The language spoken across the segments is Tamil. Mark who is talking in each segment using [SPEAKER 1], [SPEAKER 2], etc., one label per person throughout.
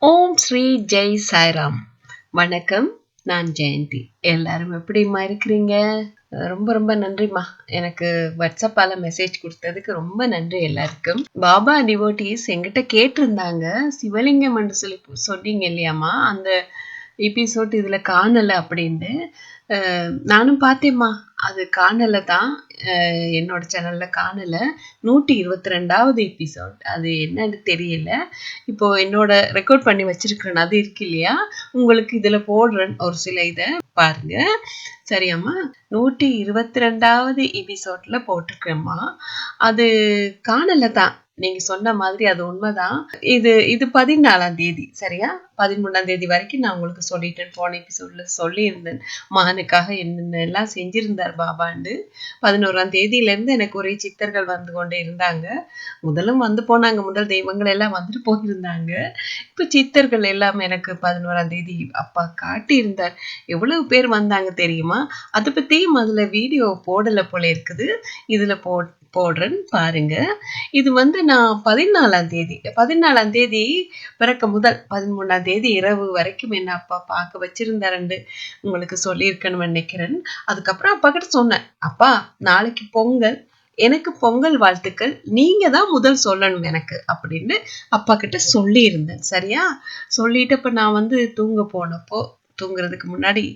[SPEAKER 1] ஓம் ஸ்ரீ ஜெய் சாய்ராம். வணக்கம், நான் ஜெயந்தி. எல்லாரும் எப்படிம்மா இருக்கிறீங்க? ரொம்ப ரொம்ப நன்றிம்மா. எனக்கு வாட்ஸ்அப்பால மெசேஜ் கொடுத்ததுக்கு ரொம்ப நன்றி எல்லாருக்கும். பாபா டிவோட்டீஸ் என்கிட்ட கேட்டிருந்தாங்க, சிவலிங்கம் என்று சொல்லி சொன்னீங்க இல்லையாம்மா, அந்த எபிசோட் இதுல காணல அப்படின்னு. நானும் பார்த்தேம்மா, அது காணல தான். என்னோட சேனல்ல காணல. 122வது எபிசோட், அது என்னன்னு தெரியல. இப்போ என்னோட ரெக்கார்ட் பண்ணி வச்சிருக்கிறேன், அது இருக்கு இல்லையா, உங்களுக்கு இதுல போடுறேன் ஒரு சில இதை பாருங்க. சரியாம்மா, 122வது எபிசோட்ல போட்டிருக்கேம்மா. அது காணல தான், நீங்க சொன்ன மாதிரி அது உண்மைதான். இது 14ஆம் தேதி சரியா? 13ஆம் தேதி வரைக்கும் நான் உங்களுக்கு சொல்லிட்டேன், போன எபிசோட்ல சொல்லியிருந்தேன் மகனுக்காக என்னென்ன எல்லாம் செஞ்சிருந்தார் பாபாண்டு. 11ஆம் தேதியில இருந்து எனக்கு ஒரே சித்தர்கள் வந்து கொண்டே இருந்தாங்க. முதலும் வந்து போனாங்க, முதல் தெய்வங்கள் எல்லாம் வந்துட்டு போயிருந்தாங்க. இப்ப சித்தர்கள் எல்லாம் எனக்கு 11ஆம் தேதி அப்பா காட்டியிருந்தார். எவ்வளவு பேர் வந்தாங்க தெரியுமா? அதை பத்தியும் அதுல வீடியோ போடல போல இருக்குது. இதுல போடுறேன் பாருங்க. இது வந்து நான் 14ஆம் தேதி பிறக்க முதல் 13ஆம் தேதி இரவு வரைக்கும் என்ன அப்பா பார்க்க வச்சிருந்தாருன்னு உங்களுக்கு சொல்லியிருக்கேன்னு நினைக்கிறேன். அதுக்கப்புறம் அப்பா கிட்ட சொன்னேன், அப்பா நாளைக்கு பொங்கல், எனக்கு பொங்கல் வாழ்த்துக்கள் நீங்க தான் முதல் சொல்லணும் எனக்கு அப்படின்னு அப்பா கிட்ட சொல்லி இருந்தேன். சரியா? சொல்லிட்டு இப்ப நான் வந்து தூங்க போனப்போ, தூங்குறதுக்கு முன்னாடி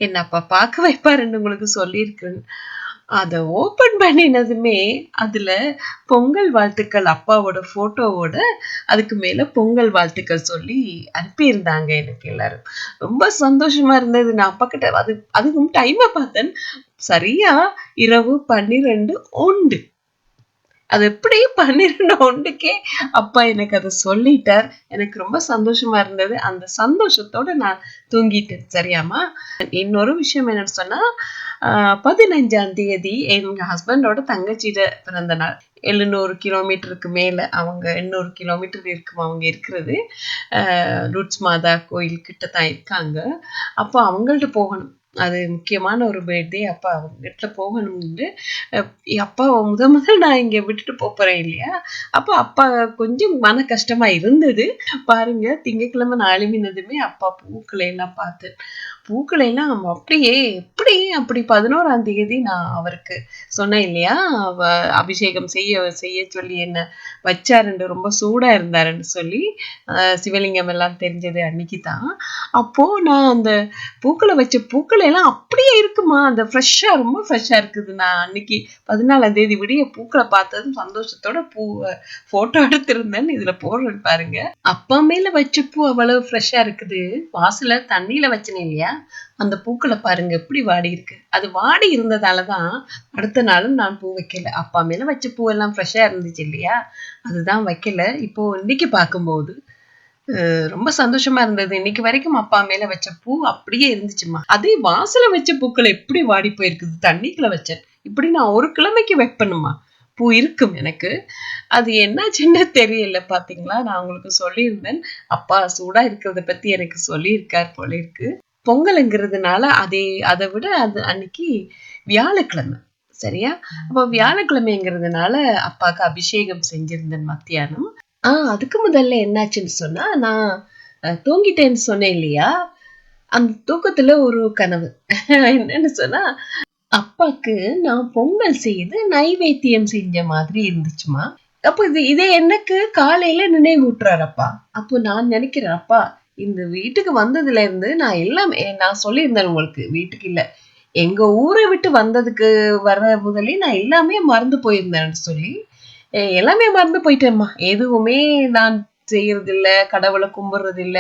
[SPEAKER 1] என்ன அப்பா பார்க்க வைப்பாருன்னு உங்களுக்கு சொல்லியிருக்கேன். அதை ஓபன் பண்ணினதுமே அதுல பொங்கல் வாழ்த்துக்கள் அப்பாவோட போட்டோவோட அதுக்கு மேல பொங்கல் வாழ்த்துக்கள் சொல்லி அனுப்பியிருந்தாங்க எனக்கு எல்லாரும். ரொம்ப சந்தோஷமா இருந்தது. நான் அப்பா கிட்ட அதுக்கும் டைமை பார்த்தேன், சரியா இரவு 12:01. அது எப்படி 12:01க்கே அப்பா எனக்கு அதை சொல்லிட்டார். எனக்கு ரொம்ப சந்தோஷமா இருந்தது. அந்த சந்தோஷத்தோட நான் தூங்கிட்டேன். சரியாமா? இன்னொரு விஷயம் என்னன்னு சொன்னா, 15ஆம் தேதி எங்க ஹஸ்பண்டோட தங்கச்சியோட பிறந்த நாள். 700 கிலோமீட்டருக்கு மேல, அவங்க 800 கிலோமீட்டர் இருக்கும் அவங்க இருக்கிறது. ரூட்ஸ் மாதா கோயில் கிட்ட தான் இருக்காங்க. அப்போ அவங்கள்ட்ட போகணும், அது முக்கியமான ஒரு பர்த்டே. அப்பா அவங்ககிட்ட போகணும்னு அப்பாவை முதல் நான் இங்க விட்டுட்டு போறேன் இல்லையா, அப்போ அப்பா கொஞ்சம் மன கஷ்டமா இருந்தது. பாருங்க, திங்கட்கிழமை நாளுமினதுமே அப்பா பூக்களை எல்லாம் பார்த்து, பூக்களை எல்லாம் அப்படியே எப்படி அப்படி 11ஆம் தேதி நான் அவருக்கு சொன்னேன் இல்லையா, அபிஷேகம் செய்ய சொல்லி என்ன வச்சாருன்னு, ரொம்ப சூடா இருந்தாருன்னு சொல்லி, சிவலிங்கம் எல்லாம் தெரிஞ்சது அன்னைக்கு தான். அப்போ நான் அந்த பூக்களை வச்ச பூக்களை எல்லாம் அப்படியே இருக்குமா, அந்த ஃப்ரெஷ்ஷா, ரொம்ப ஃப்ரெஷ்ஷா இருக்குது. நான் அன்னைக்கு 14ஆம் தேதி விடிய பூக்களை பார்த்ததும் சந்தோஷத்தோட போட்டோ எடுத்திருந்தேன்னு இதுல போடுறேன் பாருங்க. அப்பா மேல வச்ச பூ அவ்வளவு ஃப்ரெஷ்ஷா இருக்குது. வாசல தண்ணியில வச்சனே இல்லையா, அந்த பூக்களை பாருங்க எப்படி வாடி இருக்கு. அது வாடி இருந்ததாலதான் அடுத்த நாளும் நான் பூ வைக்கல. அப்பா மேல வச்ச பூ எல்லாம் ஃப்ரெஷ்ஷா இருந்துச்சு இல்லையா, அதுதான் வைக்கல. இப்போ இன்னைக்கு பார்க்கும்போது ரொம்ப சந்தோஷமா இருந்தது. இன்னைக்கு வரைக்கும் அப்பா மேல வச்ச பூ அப்படியே இருந்துச்சுமா. அதே வாசல வச்ச பூக்கள் எப்படி வாடி போயிருக்குது, தண்ணிக்குள்ள வச்சேன். இப்படி நான் ஒரு கிழமைக்கு வைப்பணுமா, பூ இருக்கும் எனக்கு. அது என்னாச்சுன்னு தெரியல. பாத்தீங்களா, நான் உங்களுக்கு சொல்லியிருந்தேன், அப்பா சூடா இருக்கிறத பத்தி எனக்கு சொல்லியிருக்கார் போல இருக்கு. பொங்கலுங்கிறதுனால அதை விட அது அன்னைக்கு வியாழக்கிழமை சரியா? அப்ப வியாழக்கிழமைங்கிறதுனால அப்பாவுக்கு அபிஷேகம் செஞ்சிருந்தேன் மத்தியானம். அதுக்கு முதல்ல என்னாச்சுன்னு சொன்னா, நான் தூங்கிட்டேன்னு சொன்னேன் இல்லையா, அந்த தூக்கத்துல ஒரு கனவு. என்னன்னு சொன்னா, அப்பாக்கு நான் பொங்கல் செய்து நைவேத்தியம் செஞ்ச மாதிரி இருந்துச்சுமா. அப்போ இதே எனக்கு காலையில நினைவூட்டுறாரு அப்பா. அப்போ நான் நினைக்கிறேன், அப்பா இந்த வீட்டுக்கு வந்ததுல இருந்து நான் எல்லாம், நான் சொல்லியிருந்தேன் உங்களுக்கு, வீட்டுக்கு இல்ல, எங்க ஊரை விட்டு வந்ததுக்கு வர முதலே நான் எல்லாமே மறந்து போயிருந்தேன்னு சொல்லி, எல்லாமே மறந்து போயிட்டேம்மா. எதுவுமே நான் செய்யறது இல்ல, கடவுளை கும்பிடுறது இல்ல,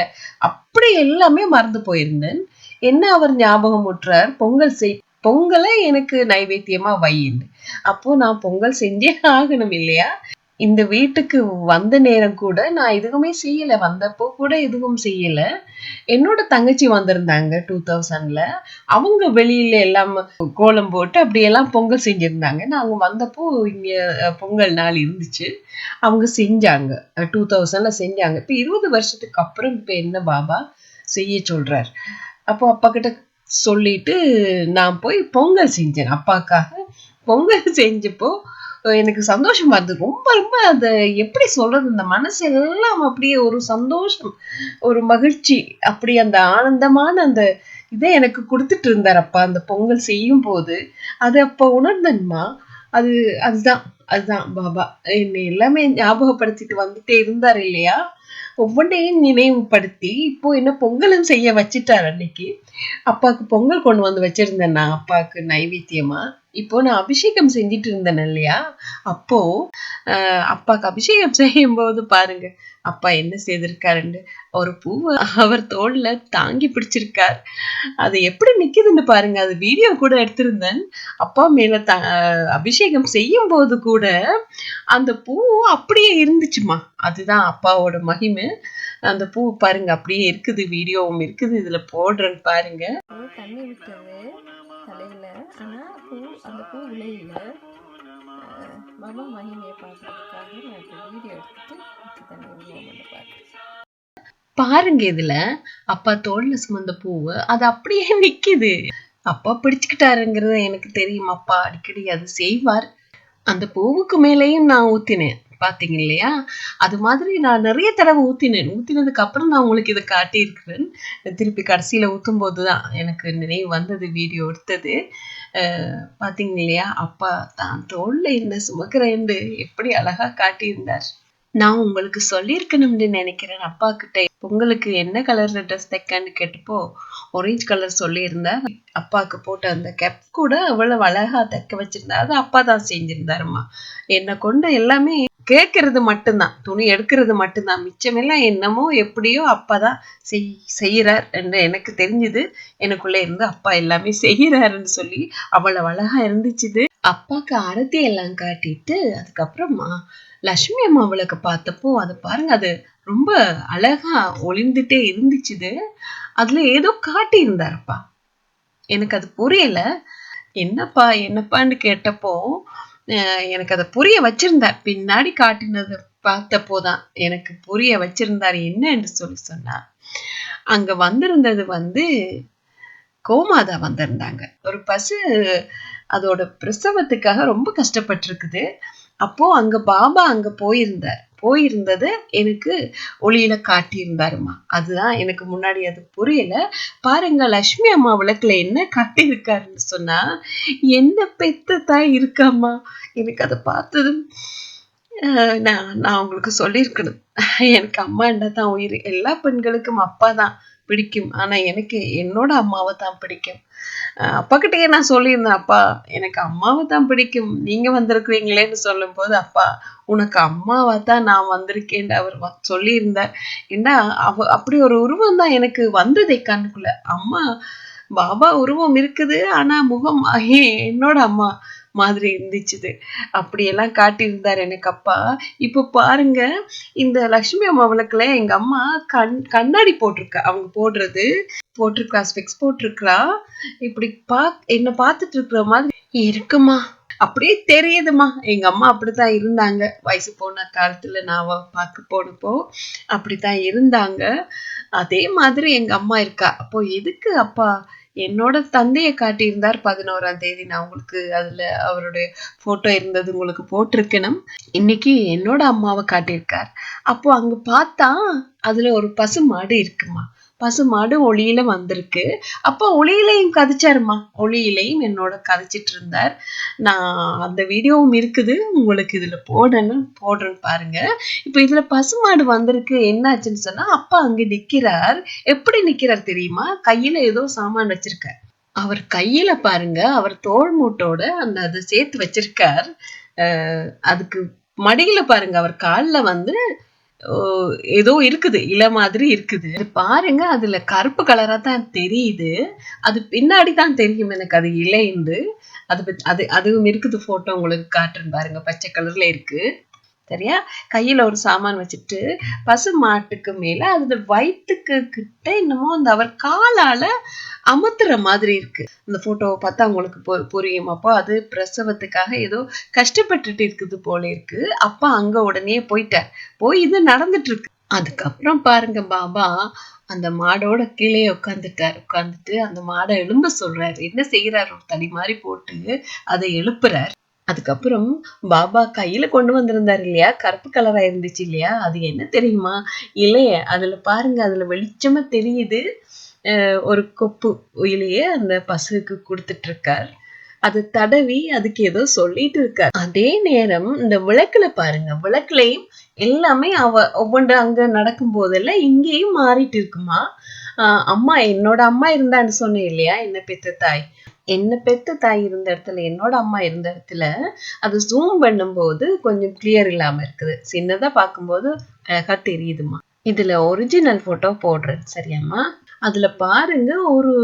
[SPEAKER 1] அப்படி எல்லாமே மறந்து போயிருந்தேன். என்ன அவர் ஞாபகம் ஊட்டுறார், பொங்கலை எனக்கு நைவேத்தியமா வையின்னு. அப்போ நான் பொங்கல் செஞ்சே ஆகணும் இல்லையா. இந்த வீட்டுக்கு வந்த நேரம் கூட நான் எதுவுமே செய்யல, வந்தப்போ கூட எதுவும் செய்யல. என்னோட தங்கச்சி வந்திருந்தாங்க 2000ல. அவங்க வெளியில எல்லாம் கோலம் போட்டு அப்படியெல்லாம் பொங்கல் செஞ்சிருந்தாங்க. நாங்க வந்தப்போ இங்க பொங்கல் நாள் இருந்துச்சு, அவங்க செஞ்சாங்க. 2000ல செஞ்சாங்க. இப்ப 20 வருஷத்துக்கு அப்புறம் இப்ப என்ன பாபா செய்ய சொல்றார். அப்போ அப்பா கிட்ட சொல்லிட்டு நான் போய் பொங்கல் செஞ்சேன். அப்பாக்காக பொங்கல் செஞ்சப்போ எனக்கு சந்தோஷமா இருந்தது. ரொம்ப ரொம்ப அத எப்படி சொல்றது? இந்த மனசு எல்லாம் அப்படியே ஒரு சந்தோஷம், ஒரு மகிழ்ச்சி, அப்படி அந்த ஆனந்தமான அந்த இதை எனக்கு குடுத்துட்டு இருந்தார் அப்பா. அந்த பொங்கல் செய்யும்போது. அது அப்ப உணர்ந்தேன்மா. அது அதுதான் அதுதான் பாபா. என்னை எல்லாமே ஞாபகப்படுத்திட்டு வந்துட்டே இருந்தார் இல்லையா? ஒவ்வொன்றையும் நினைவுபடுத்தி, இப்போ என்ன பொங்கலும் செய்ய வச்சுட்டார் அன்னைக்கு. அப்பாக்கு பொங்கல் கொண்டு வந்து வச்சிருந்தேன் நான் அப்பாக்கு நைவேத்தியமா. இப்போ நான் அபிஷேகம் செஞ்சுட்டு இருந்தேன் இல்லையா? அப்போ அப்பாக்கு அபிஷேகம் செய்யும்போது பாருங்க, அப்பா என்ன செய்திருக்காருன்னு. ஒரு பூவை அவர் தோள்ல தாங்கி பிடிச்சிருக்கார். அது எப்படி நிக்குதுன்னு பாருங்க. அது வீடியோ கூட எடுத்திருந்தேன். அப்பா மேல அபிஷேகம் செய்யும் போது கூட அந்த பூ அப்படியே இருந்துச்சுமா. அதுதான் அப்பாவோட மகிமை. அந்த பூ பாருங்க அப்படியே இருக்குது. வீடியோவும் இருக்குது. இதுல போடுறேன்னு பாருங்க.
[SPEAKER 2] தண்ணி விட்டது தலையில. ஆனா அந்த பூ விளையில. பாபா மகிமையை பார்க்கறதுக்காக நான் இப்போ வீடியோ எடுத்துட்டு தண்ணி விடுவோம்னு பார்க்குறேன்.
[SPEAKER 1] பாருங்க இதுல அப்பா தோல்ல சுமந்த பூவு அது அப்படியே நிக்குது. அப்பா பிடிச்சுக்கிட்டாருங்கிறது எனக்கு தெரியும். அப்பா அடிக்கடி அது செய்வார். அந்த பூவுக்கு மேலேயும் நான் ஊத்தினேன். பாத்தீங்க இல்லையா? அது மாதிரி நான் நிறைய தடவை ஊத்தினேன். ஊத்தினதுக்கு அப்புறம் நான் உங்களுக்கு இதை காட்டியிருக்கிறேன். திருப்பி கடைசியில ஊத்தும் போதுதான் எனக்கு நினைவு வந்தது, வீடியோ எடுத்தது. பாத்தீங்க இல்லையா? அப்பா தான் தோல்ல என்ன சுமக்கிறேன்னு எப்படி அழகா காட்டியிருந்தார். நான் உங்களுக்கு சொல்லியிருக்கணும்னு நினைக்கிறேன் அப்பா கிட்ட. பொங்கலுக்கு என்ன கலர்ல ட்ரெஸ் தைக்கன்னு கேட்டப்போ ஆரஞ்சு கலர் சொல்லியிருந்தார். அப்பாவுக்கு போட்ட அந்த கேப் கூட அவ்வளவு அழகா தைக்க வச்சிருந்தார். அது அப்பா தான் செஞ்சிருந்தாருமா. என்னை கொண்டு எல்லாமே கேட்கறது மட்டும்தான், துணி எடுக்கிறது மட்டும்தான். மிச்சமெல்லாம் என்னமோ எப்படியோ அப்பாதான் செய்யறார் என்று எனக்கு தெரிஞ்சது. எனக்குள்ள இருந்து அப்பா எல்லாமே செய்யறாருன்னு சொல்லி அவ்வளவு அழகா இருந்துச்சு. அப்பாக்கு ஆரத்தி எல்லாம் காட்டிட்டு அதுக்கப்புறமா லட்சுமி அம்மா அவளுக்கு பார்த்தப்போ அது பாருங்க, அது ரொம்ப அழகா ஒளிந்துட்டே இருந்துச்சுது. அதுல ஏதோ காட்டி இருந்தாருப்பா. எனக்கு அது புரியல. என்னப்பா என்னப்பான்னு கேட்டப்போ எனக்கு அதை புரிய வச்சிருந்தார். பின்னாடி காட்டினது பார்த்தப்போதான் எனக்கு புரிய வச்சிருந்தார். என்ன என்று சொன்னா, அங்க வந்திருந்தது கோமாதா வந்திருந்தாங்க. ஒரு பசு அதோட பிரசவத்துக்காக ரொம்ப கஷ்டப்பட்டு இருக்குது. அப்போ அங்க பாபா அங்க போயிருந்தது எனக்கு ஒளியில காட்டியிருந்தாருமா. அதுதான் எனக்கு முன்னாடி அது புரியல. பாருங்க, லட்சுமி அம்மா விளக்குல என்ன காட்டியிருக்காருன்னு சொன்னா, என்ன பெத்த தாய் இருக்காமா. எனக்கு அதை பார்த்ததும் நான் உங்களுக்கு சொல்லியிருக்கணும். எனக்கு அம்மாண்டா தான் உயிர். எல்லா பெண்களுக்கும் அப்பா தான் பிடிக்கும். ஆனா எனக்கு என்னோட அம்மாவை தான் பிடிக்கும். அப்பா கிட்டயே நான் சொல்லியிருந்தேன், அப்பா எனக்கு அம்மாவை தான் பிடிக்கும், நீங்க வந்திருக்கிறீங்களேன்னு சொல்லும் போது, அப்பா உனக்கு அம்மாவா தான் நான் வந்திருக்கேன்னு அவர் சொல்லியிருந்தார். ஏன்னா அப்படி ஒரு உருவம் தான் எனக்கு வந்ததே கண்ணுக்குள்ள. அம்மா பாபா உருவம் இருக்குது, ஆனா முகம் என்னோட அம்மா மாதிரி இருந்துச்சு. அப்படியெல்லாம் காட்டியிருந்தார் எனக்கு அப்பா. இப்போ பாருங்க, இந்த லட்சுமி அம்மா விளக்குல எங்க அம்மா கண்ணாடி போட்டிருக்கா. அவங்க போட்டிருக்கா, ஸ்பெக்ஸ் போட்டிருக்கா. இப்படி என்ன பார்த்துட்டு இருக்கிற மாதிரி இருக்குமா. அப்படியே தெரியுதுமா. எங்க அம்மா அப்படித்தான் இருந்தாங்க. வயசு போன காலத்துல நான் பார்க்க போனப்போ அப்படித்தான் இருந்தாங்க. அதே மாதிரி எங்க அம்மா இருக்கா. அப்போ எதுக்கு அப்பா என்னோட தந்தையை காட்டியிருந்தார் 11ஆம் தேதி. நான் உங்களுக்கு அதுல அவருடைய போட்டோ இருந்தது உங்களுக்கு போட்டிருக்கணும். இன்னைக்கு என்னோட அம்மாவை காட்டியிருக்கார். அப்போ அங்க பார்த்தா அதுல ஒரு பசு மாடு இருக்குமா. பசு மாடு ஒளியில வந்திருக்கு. அப்போ ஒளியிலையும் கதைச்சாருமா. ஒளியிலையும் என்னோட கதைச்சிட்டு இருந்தார். நான் அந்த வீடியோவும் இருக்குது, உங்களுக்கு இதுல போடுறேன்னு பாருங்க. இப்ப இதுல பசுமாடு வந்திருக்கு. என்னாச்சுன்னு சொன்னா, அப்பா அங்க நிக்கிறார். எப்படி நிக்கிறார் தெரியுமா? கையில ஏதோ சாமான் வச்சிருக்கார். அவர் கையில பாருங்க, அவர் தோள் மூட்டோட அதை சேர்த்து வச்சிருக்கார். அதுக்கு மடியில பாருங்க, அவர் கால்ல ஏதோ இருக்குது, இலை மாதிரி இருக்குது. பாருங்க, அதுல கருப்பு கலரா தான் தெரியுது. அது பின்னாடி தான் தெரியும் எனக்கு அது இலைந்து. அதுவும் இருக்குது. போட்டோ உங்களுக்கு காட்டுறேன் பாருங்க. பச்சை கலர்ல இருக்கு. சரியா? கையில ஒரு சாமான் வச்சுட்டு பசு மாட்டுக்கு மேல அது வயிற்றுக்கு கிட்ட என்னமோ அந்த அவர் காலால அமுத்துற மாதிரி இருக்கு. இந்த போட்டோவை பார்த்தா உங்களுக்கு புரியும். அப்போ அது பிரசவத்துக்காக ஏதோ கஷ்டப்பட்டுட்டு இருக்குது போல இருக்கு. அப்பா அங்க உடனே போயிட்டார். போய் இது நடந்துட்டு இருக்கு. அதுக்கப்புறம் பாருங்க, பாபா அந்த மாடோட கீழே உட்காந்துட்டு அந்த மாடை எழும்ப சொல்றாரு. என்ன செய்யறாரு? ஒரு தடி மாதிரி போட்டு அதை எழுப்புறார். அதுக்கப்புறம் பாபா கையில கொண்டு வந்திருந்தாரு இல்லையா, கருப்பு கலரா இருந்துச்சு இல்லையா, அது என்ன தெரியுமா? இலைய அதுல பாருங்க, அதுல வெளிச்சமா தெரியுது. ஒரு கொப்பு இலைய அந்த பசுவுக்கு கொடுத்துட்டு இருக்கார். அது தடவி அதுக்கு ஏதோ சொல்லிட்டு இருக்கார். அதே நேரம் இந்த விளக்குல பாருங்க, விளக்குலையும் எல்லாமே ஒவ்வொன்று அங்க நடக்கும் போதெல்லாம் இங்கேயும் மாறிட்டு இருக்குமா. அம்மா, என்னோட அம்மா இருந்தான்னு சொன்னேன் இல்லையா, என்ன பெத்த தாய் இருந்த இடத்துல, என்னோட அம்மா இருந்த இடத்துல அது ஜூம் பண்ணும்போது கொஞ்சம் கிளியர் இல்லாம இருக்குது. சின்னதா பார்க்கும்போது அழகா தெரியுதுமா. இதுல ஒரிஜினல் போட்டோ போடுறேன், சரியாம்மா? அதுல பாருங்க, ஒரு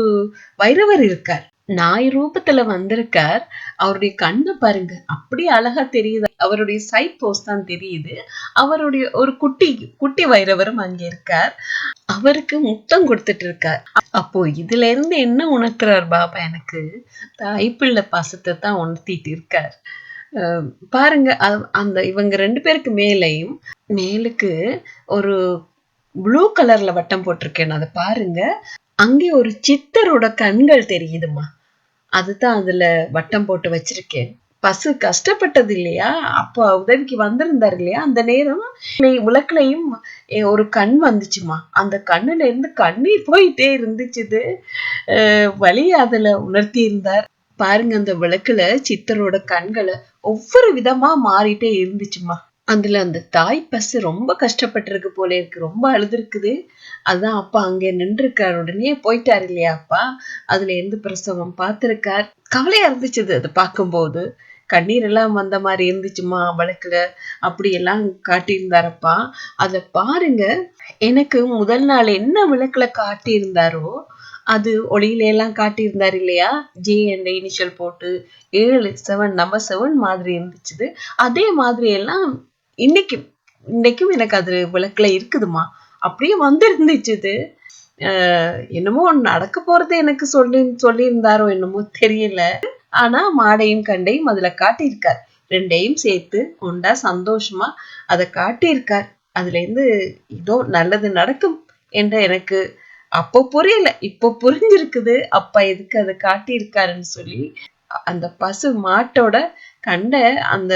[SPEAKER 1] வைரவர் இருக்கார், நாய் ரூபத்துல வந்திருக்கார். அவருடைய கண்ணு பாருங்க, அப்படியே அழகா தெரியுது. அவருடைய சைட் போஸ்ட் தான் தெரியுது. அவருடைய ஒரு குட்டி வைரவரும் அங்க இருக்கார். அவருக்கு முத்தம் கொடுத்துட்டு இருக்கார். அப்போ இதுல இருந்து என்ன உணர்த்துறார் பாபா? எனக்கு தாய்ப்பிள்ளை பாசத்தை தான் உணர்த்திட்டு இருக்கார். பாருங்க, அந்த இவங்க 2 பேருக்கு மேலுக்கு ஒரு ப்ளூ கலர்ல வட்டம் போட்டிருக்கேன், அதை பாருங்க. அங்கே ஒரு சித்தரோட கண்கள் தெரியுதுமா. அதுதான் அதுல வட்டம் போட்டு வச்சிருக்கேன். பசு கஷ்டப்பட்டது இல்லையா, அப்ப உதவிக்கு வந்திருந்தாரு இல்லையா, அந்த நேரம் உலக்கிலையும் ஒரு கண் வந்துச்சுமா. அந்த கண்ணுல இருந்து கண்ணீர் போயிட்டே இருந்துச்சு. வலிய அதுல உணர்த்தி இருந்தார். பாருங்க, அந்த விளக்குல சித்தரோட கண்களை ஒவ்வொரு விதமா மாறிட்டே இருந்துச்சுமா. அதுல அந்த தாய் பசு ரொம்ப கஷ்டப்பட்டிருக்கு போல இருக்கு, ரொம்ப அழுதுருக்குது. அதான் அப்பா அங்க நின்றுருக்காரு, உடனே போயிட்டாரு இல்லையா அப்பா. அதுல இருந்து பிரசவம் பார்த்திருக்கார். கவலையா இருந்துச்சு அது பார்க்கும்போது. கண்ணீர் எல்லாம் வந்த மாதிரி இருந்துச்சுமா விளக்குல. அப்படி எல்லாம் காட்டியிருந்தாரப்பா. அத பாருங்க, எனக்கு முதல் நாள் என்ன விளக்குல காட்டியிருந்தாரோ அது ஒளியில எல்லாம் காட்டியிருந்தாரு இல்லையா, ஜே என்ற இனிஷியல் போட்டு 7 நம்பர் 7 மாதிரி இருந்துச்சு. அதே மாதிரி எல்லாம் இன்னைக்கும் எனக்கு அது விளக்குல இருக்குதுமா. அப்படியே வந்து இருந்துச்சு. என்னமோ நடக்க போறது எனக்கு சொல்லியிருந்தாரோ என்னமோ தெரியல. ஆனா மாடையும் கண்டையும் அதுல காட்டியிருக்கார். 2ஐயும் சேர்த்து உண்டா சந்தோஷமா அதை காட்டியிருக்கார். அதுல இருந்து ஏதோ நல்லது நடக்கும் என்ற எனக்கு அப்போ புரியல, இப்போ புரிஞ்சிருக்குது அப்பா எதுக்கு அதை காட்டியிருக்காருன்னு சொல்லி. அந்த பசு மாட்டோட கண்ட அந்த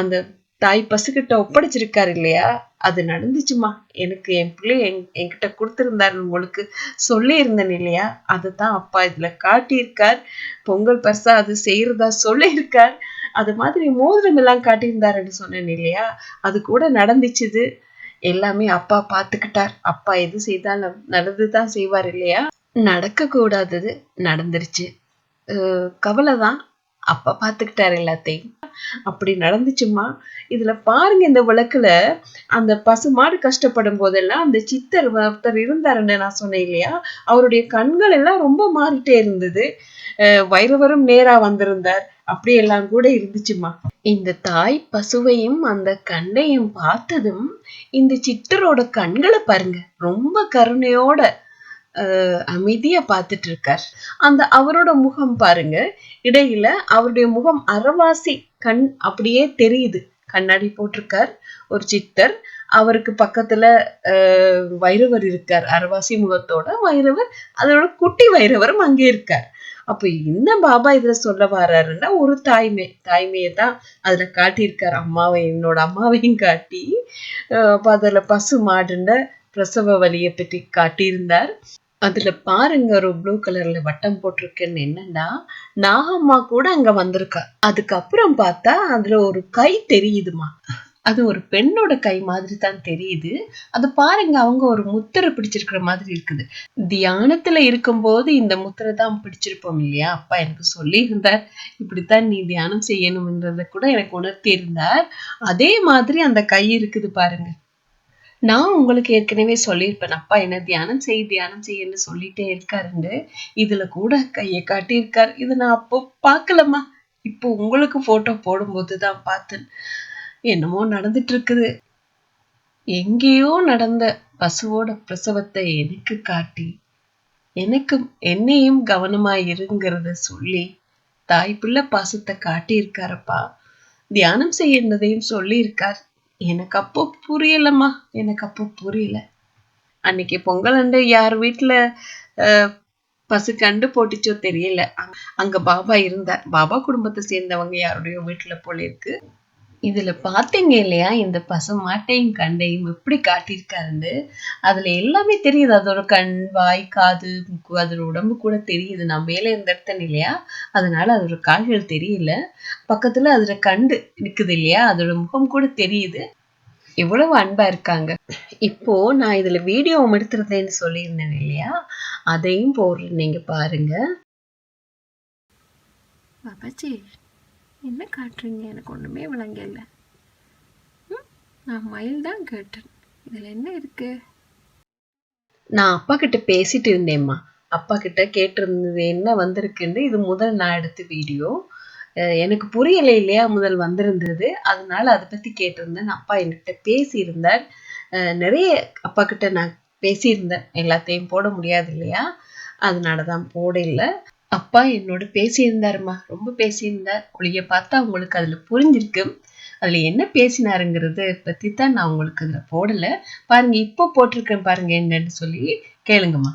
[SPEAKER 1] அந்த தாய் பசுகிட்ட ஒப்படைச்சிருக்காரு இல்லையா, அது நடந்துச்சுமா. எனக்கு என் பிள்ளை என்கிட்ட கொடுத்திருந்தாரு, உங்களுக்கு சொல்லி இருந்தேன் இல்லையா, அதுதான் அப்பா இதுல காட்டியிருக்கார். பொங்கல் பரிசா அது செய்யறதா சொல்லியிருக்கார். அது மாதிரி மோதிரம் எல்லாம் காட்டியிருந்தாருன்னு சொன்னேன் இல்லையா, அது கூட நடந்துச்சுது. எல்லாமே அப்பா பார்த்துக்கிட்டார். அப்பா எது செய்தாலும் நல்லதுதான் செய்வார் இல்லையா. நடக்க கூடாதது நடந்துருச்சு. கவலைதான், அப்பா பார்த்துக்கிட்டாரு எல்லாத்தையும். அப்படி நடந்துச்சுமா. இதுல பாருங்க, இந்த விளக்குல அந்த பசு மாடு கஷ்டப்படும் போதெல்லாம் அந்த சித்தர் ஒருத்தர் இருந்தாருன்னு நான் சொன்னேன் இல்லையா, அவருடைய கண்கள் எல்லாம் ரொம்ப மாறிட்டே இருந்தது. வைரவரும் நேரா வந்திருந்தார். அப்படி எல்லாம் கூட இருந்துச்சுமா. இந்த தாய் பசுவையும் அந்த கண்ணையும் பார்த்ததும் இந்த சித்தரோட கண்களை பாருங்க, ரொம்ப கருணையோட அமைதியா பார்த்துட்டு இருக்கார். அந்த அவரோட முகம் பாருங்க, இடையில அவருடைய முகம் அரைவாசி கண் அப்படியே தெரியுது. கண்ணாடி போட்டிருக்கார் ஒரு சித்தர். அவருக்கு பக்கத்துல வைரவர் இருக்கார், அரைவாசி முகத்தோட வைரவர். அதோட குட்டி வைரவரும் அங்கே இருக்கார். அப்ப என்ன பாபா இதுல சொல்ல வர்றாருன்னா, ஒரு தாய்மையை தான் அதுல காட்டியிருக்காரு. என்னோட அம்மாவையும் காட்டி, அப்ப அதுல பசு மாடுன்ற பிரசவ வலியை பற்றி காட்டியிருந்தார். அதுல பாருங்க, ஒரு ப்ளூ கலர்ல வட்டம் போட்டிருக்கேன்னு என்னன்னா, நாகம்மா கூட அங்க வந்திருக்கா. அதுக்கப்புறம் பார்த்தா அதுல ஒரு கை தெரியுதுமா. அது ஒரு பெண்ணோட கை மாதிரி தான் தெரியுது. அது பாருங்க, அவங்க ஒரு முத்திரை பிடிச்சிருக்கிற மாதிரி இருக்குது. தியானத்துல இருக்கும்போது இந்த முத்திரை தான் பிடிச்சிருப்போம் இல்லையா. அப்பா எனக்கு சொல்லி இருந்தார், இப்படித்தான் நீ தியானம் செய்யணும்ன்றத கூட எனக்கு உணர்த்தி இருந்தார். அதே மாதிரி அந்த கை இருக்குது பாருங்க. நான் உங்களுக்கு ஏற்கனவே சொல்லியிருப்பேன், அப்பா என்ன தியானம் செய்யன்னு சொல்லிட்டே இருக்காருன்னு. இதுல கூட கையை காட்டியிருக்கார். இதை நான் அப்போ பார்க்கலம்மா, இப்போ உங்களுக்கு போட்டோ போடும்போதுதான் பார்த்தேன். என்னமோ நடந்துட்டு இருக்குது. எங்கேயோ நடந்த பசுவோட பிரசவத்தை எனக்கு காட்டி, என்னையும் கவனமாய் இருங்கிறத சொல்லி தாய் பிள்ளை பாசத்தை காட்டியிருக்காரப்பா. தியானம் செய்யறதையும் சொல்லி இருக்கார். எனக்கு அப்போ புரியலம்மா, எனக்கு அப்போ புரியல. அன்னைக்கு பொங்கல் அன்று யார் வீட்டுல பசு கண்டு போட்டுச்சோ தெரியல. அங்க பாபா இருந்தார். பாபா குடும்பத்தை சேர்ந்தவங்க யாருடைய வீட்டுல போல இருக்கு. இதுல பாத்தீங்க இல்லையா, இந்த பசு மாட்டையும் கண்டையும் எப்படி காட்டியிருக்காருன்னு. அதுல எல்லாமே தெரியுது. அதோட கண், வாய், காது, மூக்கு, அதோட உடம்பு கூட தெரியுது. நான் மேல இருந்த இடத்தேன் இல்லையா, அதனால அதோட கால்கள் தெரியல. பக்கத்துல அதுல கண்டு இருக்குது இல்லையா, அதோட முகம் கூட தெரியுது. எவ்வளவு அன்பா இருக்காங்க. இப்போ நான் இதுல வீடியோ எடுத்துருந்தேன்னு சொல்லியிருந்தேன் இல்லையா, அதையும் போடுறேன், நீங்க பாருங்க.
[SPEAKER 2] பாபாஜி என்ன காட்டுறீங்க? எனக்கு ஒன்றுமே விளங்கல. நான் மயில் தான் கேட்டேன். இதில் என்ன இருக்கு?
[SPEAKER 1] நான் அப்பா கிட்ட பேசிட்டு இருந்தேம்மா. அப்பா கிட்ட கேட்டிருந்தது என்ன வந்திருக்குன்னு. இது முதல் நான் எடுத்த வீடியோ. எனக்கு புரியல இல்லையா முதல் வந்திருந்தது, அதனால அதை பத்தி கேட்டிருந்தேன். அப்பா என்கிட்ட பேசியிருந்தார். நிறைய அப்பா கிட்ட நான் பேசியிருந்தேன். எல்லாத்தையும் போட முடியாது இல்லையா, அதனாலதான் போடல. அப்பா என்னோட பேசியிருந்தாருமா, ரொம்ப பேசியிருந்தார். ஒளிய பார்த்தா உங்களுக்கு அதுல புரிஞ்சிருக்கு. அதுல என்ன பேசினாருங்கிறது பத்தி தான் நான் உங்களுக்கு அதுல போடல. பாருங்க, இப்போ போட்டிருக்கேன் பாருங்க என்னன்னு சொல்லி கேளுங்கம்மா.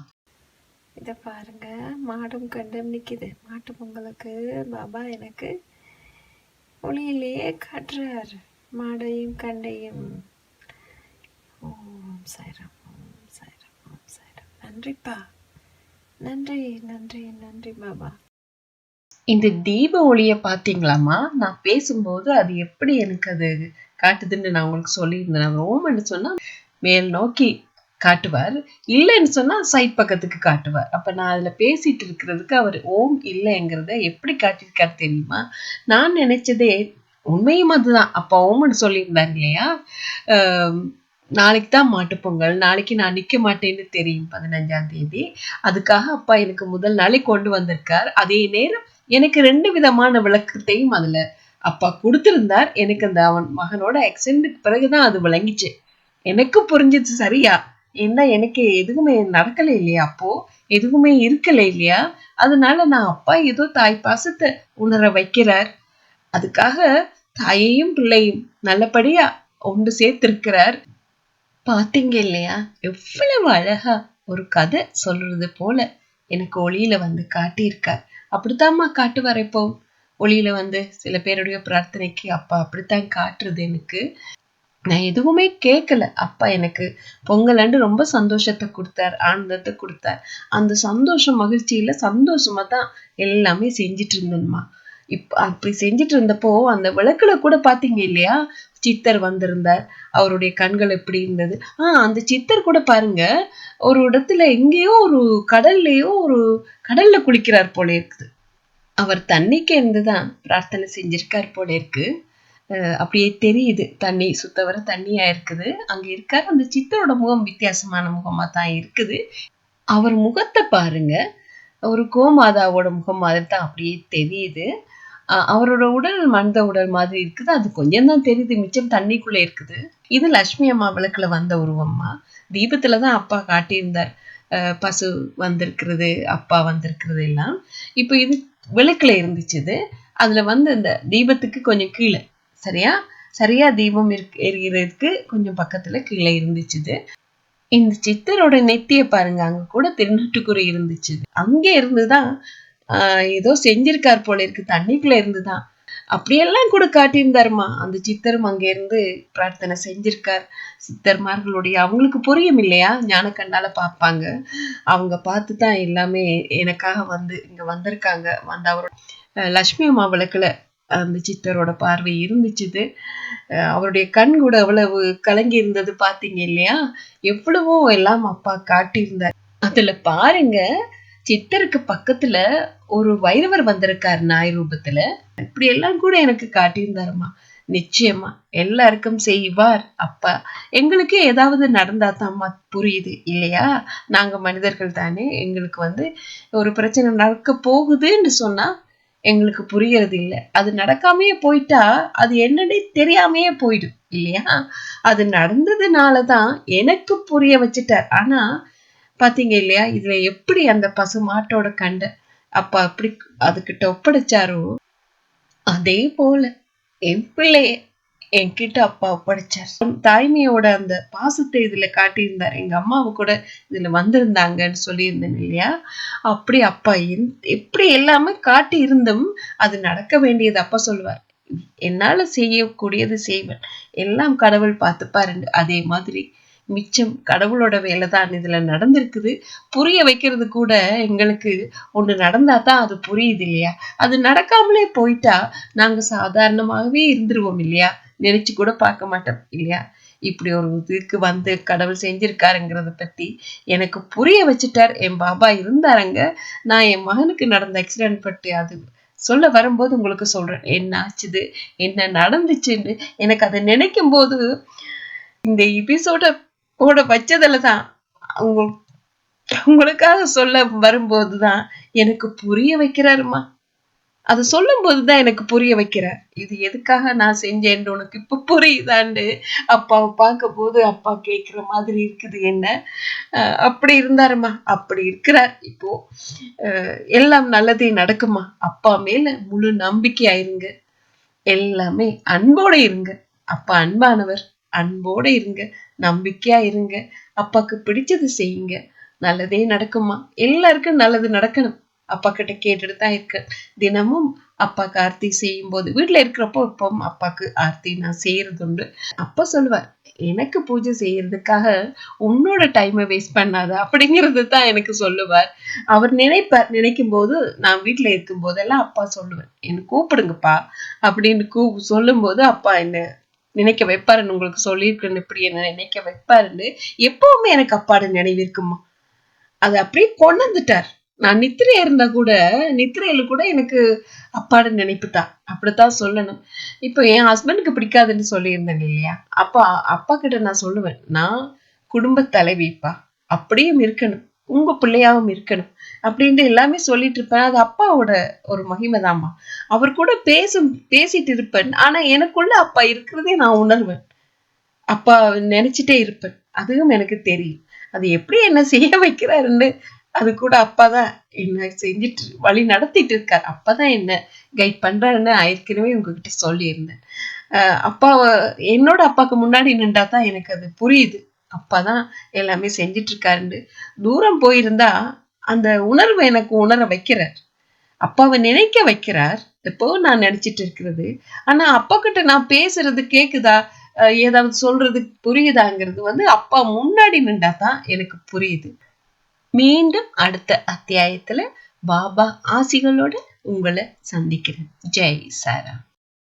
[SPEAKER 2] இதை பாருங்க, மாடும் கண்டும் நிக்குது. மாட்டு பொங்கலுக்கு பாபா எனக்கு ஒளியிலேயே காட்டுறார் மாடையும் கண்டையும். ஓம் சாய்ராம், ஓம் சாய்ராம், ஓம் சாய்ராம். நன்றிப்பா, நன்றி நன்றி நன்றி பாபா.
[SPEAKER 1] இந்த தீப ஒளிய பாத்தீங்களாமா? நான் பேசும்போது அது எப்படி எனக்கு அது காட்டுதுன்னு நான் உங்களுக்கு சொல்லியிருந்தேன். ஓம்னு சொன்னா மேல் நோக்கி காட்டுவார், இல்லைன்னு சொன்னா சைட் பக்கத்துக்கு காட்டுவார். அப்ப நான் அதுல பேசிட்டு இருக்கிறதுக்கு அவர் ஓம் இல்லைங்கிறத எப்படி காட்டியிருக்காரு தெரியுமா? நான் நினைச்சதே உண்மையும் அதுதான். அப்ப ஓம்னு சொல்லியிருந்தாரு இல்லையா, நாளைக்கு தான் மாட்டுப்பொங்கல், நாளைக்கு நான் நிக்க மாட்டேன்னு தெரியும் 15ஆம் தேதி. அதுக்காக அப்பா எனக்கு முதல் நாளே கொண்டு வந்திருக்கார். அதே நேரம் எனக்கு 2 விதமான விளக்கத்தையும் அதுல அப்பா கொடுத்திருந்தார். எனக்கு அந்த அவன் மகனோட ஆக்சிடென்ட்க்கு பிறகுதான் அது விளங்கிச்சு. எனக்கு புரிஞ்சிச்சு சரியா. ஏன்னா எனக்கு எதுவுமே நடக்கல இல்லையா, அப்போ எதுவுமே இருக்கல இல்லையா, அதனால நான் அப்பா ஏதோ தாய் பாசத்தை உணர வைக்கிறார். அதுக்காக தாயையும் பிள்ளையும் நல்லபடியா ஒன்று சேர்த்திருக்கிறார். பாத்தீங்க இல்லையா, எவ்வளவு அழகா ஒரு கதை சொல்றது போல எனக்கு ஒளியில வந்து காட்டியிருக்கார். அப்படித்தாம்மா காட்டுவார். இப்போ ஒளியில வந்து சில பேருடைய பிரார்த்தனைக்கு அப்பா அப்படித்தான் காட்டுறது எனக்கு. நான் எதுவுமே கேட்கல. அப்பா எனக்கு பொங்கல் அன்று ரொம்ப சந்தோஷத்தை கொடுத்தார், ஆனந்தத்தை கொடுத்தார். அந்த சந்தோஷம் மகிழ்ச்சியில சந்தோஷமா தான் எல்லாமே செஞ்சிட்டு இருந்தேன்மா. அப்படி செஞ்சிட்டு இருந்தப்போ அந்த விளக்குல கூட பாத்தீங்க இல்லையா, சித்தர் வந்திருந்தார். அவருடைய கண்கள் எப்படி இருந்தது. அந்த சித்தர் கூட பாருங்க, ஒரு இடத்துல எங்கேயோ ஒரு கடல்லையோ ஒரு கடல்ல குளிக்கிறார் போல இருக்குது. அவர் தண்ணிக்கு இருந்துதான் பிரார்த்தனை செஞ்சிருக்கார் போல இருக்கு. அப்படியே தெரியுது. தண்ணி சுத்த வர தண்ணியா இருக்குது. அங்க இருக்காரு. அந்த சித்தரோட முகம் வித்தியாசமான முகமா தான் இருக்குது. அவர் முகத்தை பாருங்க, ஒரு கோமாதாவோட முகம் மாதிரி தான் அப்படியே தெரியுது. அவரோட உடல் மனித உடல் மாதிரி இருக்குது. அது கொஞ்சம் தான் தெரியுது, மிச்சம் தண்ணிக்குள்ள இருக்குது. இது லட்சுமி அம்மா விளக்குல வந்த உருவம்மா. தீபத்துலதான் அப்பா காட்டியிருந்தார். பசு வந்திருக்கிறது, அப்பா வந்திருக்கிறது எல்லாம். இப்போ இது விளக்குல இருந்துச்சு. அதுல வந்து இந்த தீபத்துக்கு கொஞ்சம் கீழே சரியா சரியா தீபம் எரிகிறதுக்கு கொஞ்சம் பக்கத்துல கீழே இருந்துச்சு. இந்த சித்தரோட நெத்திய பாருங்க, அங்க கூட திருநட்டுக்குறி இருந்துச்சு. அங்கே இருந்துதான் ஏதோ செஞ்சிருக்கார் போல இருக்கு. தண்ணிக்குள்ள இருந்துதான் அப்படியெல்லாம் கூட காட்டியிருந்தாருமா. அந்த சித்தரும் அங்க இருந்து பிரார்த்தனை செஞ்சிருக்கார். சித்தர்மார்களுடைய அவங்களுக்கு புரியும் இல்லையா, ஞான கண்ணால பார்ப்பாங்க. அவங்க பார்த்துதான் எல்லாமே எனக்காக வந்து இங்க வந்திருக்காங்க. வந்து அவரோட லட்சுமி அம்மா விளக்குல அந்த சித்தரோட பார்வை இருந்துச்சு. அவருடைய கண் கூட அவ்வளவு கலங்கி இருந்தது பாத்தீங்க இல்லையா, எவ்வளவோ எல்லாம் அப்பா காட்டியிருந்தார். அதுல பாருங்க, சித்தருக்கு பக்கத்துல ஒரு வைரவர் வந்திருக்காரு நாய் ரூபத்துல. இப்படி எல்லாம் கூட எனக்கு காட்டியிருந்தாருமா. நிச்சயமா எல்லாருக்கும் செய்வார் அப்பா. எங்களுக்கு ஏதாவது நடந்தா தான்மா புரியுது இல்லையா, நாங்க மனிதர்கள் தானே. எங்களுக்கு வந்து ஒரு பிரச்சனை நடக்க போகுதுன்னு சொன்னா எங்களுக்கு புரியறது இல்லை. அது நடக்காமையே போயிட்டா அது என்னன்னே தெரியாமையே போயிடும் இல்லையா. அது நடந்ததுனாலதான் எனக்கு புரிய வச்சுட்டார். ஆனா பாத்தீங்க இல்லையா, இதுல எப்படி அந்த பசு மாட்டோட கண்ட அப்பா அப்படி அதுகிட்ட ஒப்படைச்சாரோ, அதே போல என் பிள்ளைய என்கிட்ட அப்பா ஒப்படைச்சார். தாய்மையோட அந்த பாசத்தை இதுல காட்டியிருந்தார். எங்க அம்மாவை கூட இதுல வந்திருந்தாங்கன்னு சொல்லியிருந்தேன் இல்லையா? அப்படி அப்பா எப்படி எல்லாமே காட்டி இருந்தும் அது நடக்க வேண்டியது அப்பா சொல்லுவார், என்னால செய்யக்கூடியது செய்வேன், எல்லாம் கடவுள் பார்த்துப்பாருண்டு. அதே மாதிரி மிச்சம் கடவுளோட வேலைதான் இதுல நடந்திருக்குது. புரிய வைக்கிறது கூட எங்களுக்கு ஒண்ணு நடந்தா தான் அது புரியுது இல்லையா? அது நடக்காமலே போயிட்டா நாங்க சாதாரணமாகவே இருந்துருவோம் இல்லையா? நினைச்சு கூட பார்க்க மாட்டோம் இல்லையா? இப்படி ஒரு இதுக்கு வந்து கடவுள் செஞ்சிருக்காருங்கிறத பத்தி எனக்கு புரிய வச்சுட்டார். என் பாபா இருந்தாருங்க. நான் என் மகனுக்கு நடந்த ஆக்சிடென்ட் பற்றி அது சொல்ல வரும்போது உங்களுக்கு சொல்றேன் என்ன ஆச்சுது, என்ன நடந்துச்சுன்னு. எனக்கு அதை நினைக்கும் போது இந்த எபிசோட வச்சதுலதான் உங்களுக்காக சொல்ல வரும்போதுதான் எனக்கு புரிய வைக்கிறாருமா. அது சொல்லும் போதுதான் எனக்கு புரிய வைக்கிறார், இது எதுக்காக நான் செஞ்சேன்னு உனக்கு இப்ப புரியுதான்னு. அப்பாவை பார்க்க போது அப்பா கேட்கிற மாதிரி இருக்குது என்ன. அப்படி இருந்தாருமா, அப்படி இருக்கிறார் இப்போ. எல்லாம் நல்லதே நடக்குமா. அப்பா மேல முழு நம்பிக்கையா இருங்க. எல்லாமே அன்போட இருங்க. அப்பா அன்பானவர், அன்போட இருங்க, நம்பிக்கையா இருங்க, அப்பாக்கு பிடிச்சது செய்யுங்க, நல்லதே நடக்குமா. எல்லாருக்கும் நல்லது நடக்கணும். அப்பா கிட்ட கேட்டுட்டு தான் இருக்க. தினமும் அப்பாக்கு ஆர்த்தி செய்யும் போது வீட்டுல இருக்கிறப்போ இப்போ அப்பாக்கு ஆர்த்தி நான் செய்யறது உண்டு. அப்பா சொல்லுவார், எனக்கு பூஜை செய்யறதுக்காக உன்னோட டைமை வேஸ்ட் பண்ணாத அப்படிங்கிறது தான் எனக்கு சொல்லுவார். அவர் நினைப்பார். நினைக்கும் போது நான் வீட்டுல இருக்கும் போதெல்லாம் அப்பா சொல்லுவேன், என்ன கூப்பிடுங்கப்பா அப்படின்னு சொல்லும் போது அப்பா என்ன நினைக்க வைப்பாருன்னு உங்களுக்கு சொல்லியிருக்கேன்னு, இப்படி என்ன நினைக்க வைப்பாருன்னு எப்பவுமே எனக்கு அப்பாட நினைவு இருக்குமா. அது அப்படியே கொண்டு வந்துட்டார். நான் நித்திரையா இருந்தா கூட, நித்திரையில கூட எனக்கு அப்பாட நினைப்பு தான். அப்படித்தான் சொல்லணும். இப்போ என் ஹஸ்பண்டுக்கு பிடிக்காதுன்னு சொல்லியிருந்தேன் இல்லையா? அப்பா கிட்ட நான் சொல்லுவேன், நான் குடும்ப தலைவிப்பா, அப்படியும் இருக்கணும், உங்க பிள்ளையாவும் இருக்கணும் அப்படின்ட்டு எல்லாமே சொல்லிட்டு இருப்பேன். அது அப்பாவோட ஒரு மகிமைதாம்மா. அவர் கூட பேசிட்டு இருப்பேன். ஆனா எனக்குள்ள அப்பா இருக்கிறதே நான் உணர்வேன். அப்பா நினைச்சிட்டே இருப்பேன். அதுவும் எனக்கு தெரியும். அது எப்படி என்ன செய்ய வைக்கிறாருன்னு. அது கூட அப்பாதான் என்ன செஞ்சுட்டு வழி நடத்திட்டு இருக்காரு. அப்பதான் என்ன கைட் பண்றாருன்னு ஏற்கனவே உங்ககிட்ட சொல்லியிருந்தேன். என்னோட அப்பாக்கு முன்னாடி நின்றாதான் எனக்கு அது புரியுது. அப்பாதான் எல்லாமே செஞ்சிட்டு இருக்காருன்னு. தூரம் போயிருந்தா அந்த உணர்வு எனக்கு உணர வைக்கிறார். அப்பாவை நினைக்க வைக்கிறார். இப்போ நான் நினைச்சிட்டு இருக்கிறது. ஆனா அப்பா கிட்ட நான் பேசுறது கேக்குதா, ஏதாவது சொல்றது புரியுதாங்கிறது அப்பா முன்னாடி நின்றாதான் எனக்கு புரியுது. மீண்டும் அடுத்த அத்தியாயத்துல பாபா ஆசிகளோட உங்களை சந்திக்கிறேன். ஜெய் சாய்ராம்.